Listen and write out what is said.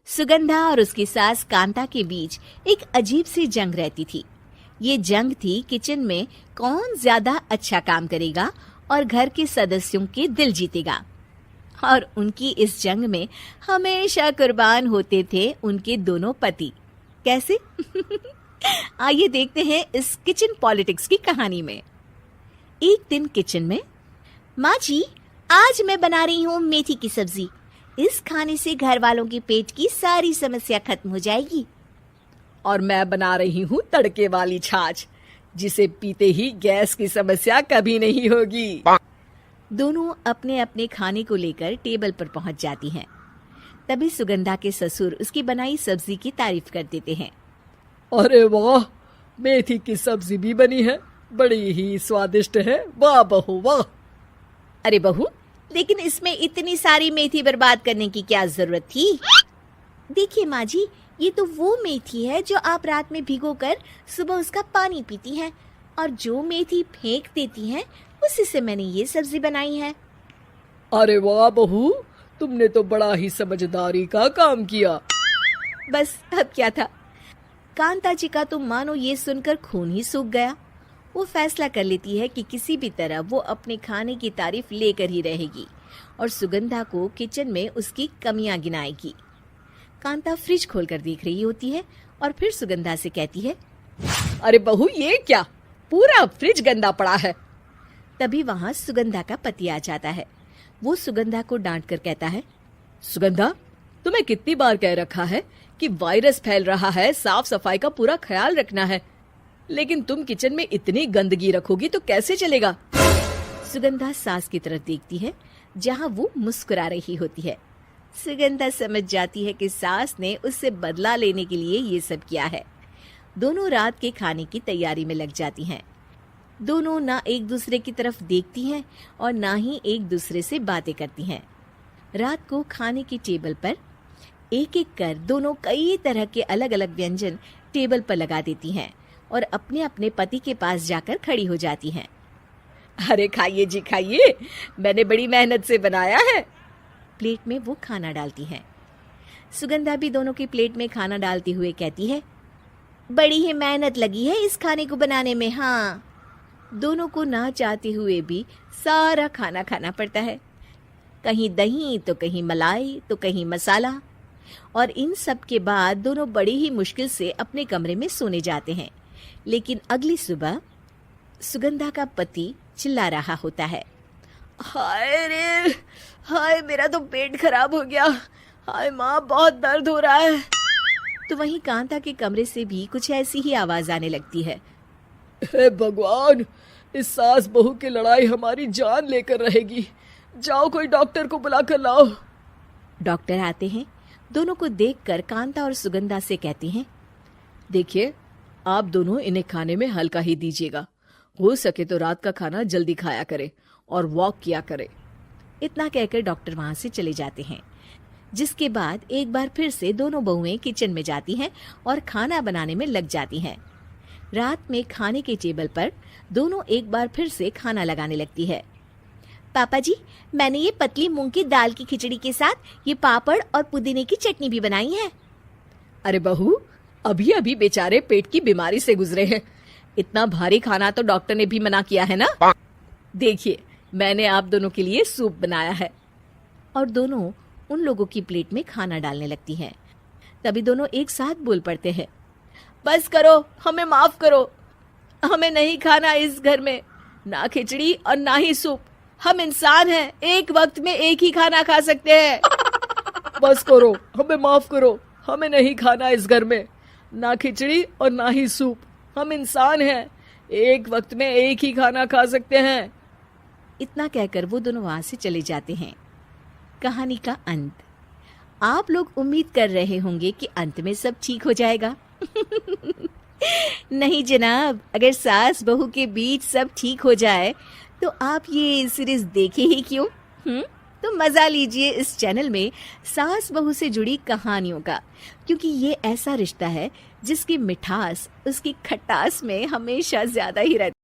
सुगंधा और उसकी सास कांता के बीच एक अजीब सी जंग रहती थी। ये जंग थी किचन में कौन ज्यादा अच्छा काम करेगा और घर के सदस्यों के दिल जीतेगा। और उनकी इस जंग में हमेशा कुर्बान होते थे उनके दोनों पति। कैसे? आइए देखते हैं इस किचन पॉलिटिक्स की कहानी में। एक दिन किचन में, माँ जी, आज मैं बना रही हूँ मेथी की सब्जी। इस खाने से घर वालों के पेट की सारी समस्या खत्म हो जाएगी। और मैं बना रही हूँ तड़के वाली छाछ, जिसे पीते ही गैस की समस्या कभी नहीं होगी। दोनों अपने अपने खाने को लेकर टेबल पर पहुंच जाती हैं। तभी सुगंधा के ससुर उसकी बनाई सब्जी की तारीफ कर देते हैं। अरे वाह, मेथी की सब्जी भी बनी है, बड़ी ही स्वादिष्ट है। वाह बहू वाह। अरे बहू, लेकिन इसमें इतनी सारी मेथी बर्बाद करने की क्या जरूरत थी? देखिए माँ जी, ये तो वो मेथी है जो आप रात में भिगोकर सुबह उसका पानी पीती हैं, और जो मेथी फेंक देती हैं उसी से मैंने ये सब्जी बनाई है। अरे वाह बहू, तुमने तो बड़ा ही समझदारी का काम किया। बस अब क्या था। कांता जी का तो मानो ये सुनकर खून ही सूख गया। वो फैसला कर लेती है कि किसी भी तरह वो अपने खाने की तारीफ लेकर ही रहेगी और सुगंधा को किचन में उसकी कमियां गिनाएगी। कांता फ्रिज खोलकर देख रही होती है और फिर सुगंधा से कहती है, अरे बहू, ये क्या, पूरा फ्रिज गंदा पड़ा है। तभी वहाँ सुगंधा का पति आ जाता है। वो सुगंधा को डांट कर कहता है, सुगंधा, तुम्हें कितनी बार कह रखा है कि वायरस फैल रहा है, साफ सफाई का पूरा ख्याल रखना है, लेकिन तुम किचन में इतनी गंदगी रखोगी तो कैसे चलेगा। सुगंधा सास की तरफ देखती है जहाँ वो मुस्कुरा रही होती है। सुगंधा समझ जाती है कि सास ने उससे बदला लेने के लिए ये सब किया है। दोनों रात के खाने की तैयारी में लग जाती हैं। दोनों ना एक दूसरे की तरफ देखती हैं और ना ही एक दूसरे से बातें करती हैं। रात को खाने की टेबल पर एक एक कर दोनों कई तरह के अलग अलग व्यंजन टेबल पर लगा देती हैं और अपने अपने पति के पास जाकर खड़ी हो जाती हैं। अरे खाइए जी खाइए, मैंने बड़ी मेहनत से बनाया है। प्लेट में वो खाना डालती हैं। सुगंधा भी दोनों की प्लेट में खाना डालते हुए कहती है, बड़ी ही मेहनत लगी है इस खाने को बनाने में। हाँ, दोनों को ना चाहते हुए भी सारा खाना खाना पड़ता है। कहीं दही तो कहीं मलाई तो कहीं मसाला। और इन सब के बाद दोनों बड़ी ही मुश्किल से अपने कमरे में सोने जाते हैं। लेकिन अगली सुबह सुगंधा का पति चिल्ला रहा होता है, हाय रे, हाय मेरा तो पेट खराब हो गया। हाय माँ, बहुत दर्द हो रहा है। तो वहीं कांता के कमरे से भी कुछ ऐसी ही आवाज आने लगती है। हे भगवान, इस सास बहू की लड़ाई हमारी जान लेकर रहेगी। जाओ कोई डॉक्टर को बुला कर लाओ। डॉक्टर आते हैं। दोनों को देखकर कांता और सुगंधा से कहती हैं, देखिए, आप दोनों इन्हें खाने में हल्का ही दीजिएगा। हो सके तो रात का खाना जल्दी खाया करे और वॉक किया करे। इतना कहकर डॉक्टर वहां से चले जाते हैं। जिसके बाद एक बार फिर से दोनों बहुएं किचन में जाती हैं और खाना बनाने में लग जाती हैं। रात में खाने के टेबल पर दोनों एक बार फिर से खाना लगाने लगती है। पापा जी, मैंने ये पतली मूंग की दाल की खिचड़ी के साथ ये पापड़ और पुदीने की चटनी भी बनाई है। अरे बहू, अभी अभी बेचारे पेट की बीमारी से गुजरे हैं। इतना भारी खाना तो डॉक्टर ने भी मना किया है ना। देखिए, मैंने आप दोनों के लिए सूप बनाया है। और दोनों उन लोगों की प्लेट में खाना डालने लगती हैं। तभी दोनों एक साथ बोल पड़ते हैं, बस करो, हमें माफ करो। हमें नहीं खाना इस घर में, ना खिचड़ी और ना ही सूप। हम इंसान हैं, एक वक्त में एक ही खाना खा सकते हैं। बस करो, हमें माफ करो। हमें नहीं खाना इस घर में, ना खिचड़ी और ना ही सूप। हम इंसान हैं, एक वक्त में एक ही खाना खा सकते हैं। इतना कहकर वो दोनों वहां से चले जाते हैं। कहानी का अंत। आप लोग उम्मीद कर रहे होंगे कि अंत में सब ठीक हो जाएगा। नहीं जनाब, अगर सास बहू के बीच सब ठीक हो जाए तो आप ये सीरीज देखे ही क्यों? तो मजा लीजिए इस चैनल में सास बहू से जुड़ी कहानियों का, क्योंकि ये ऐसा रिश्ता है जिसकी मिठास उसकी खटास में हमेशा ज्यादा ही रहती है।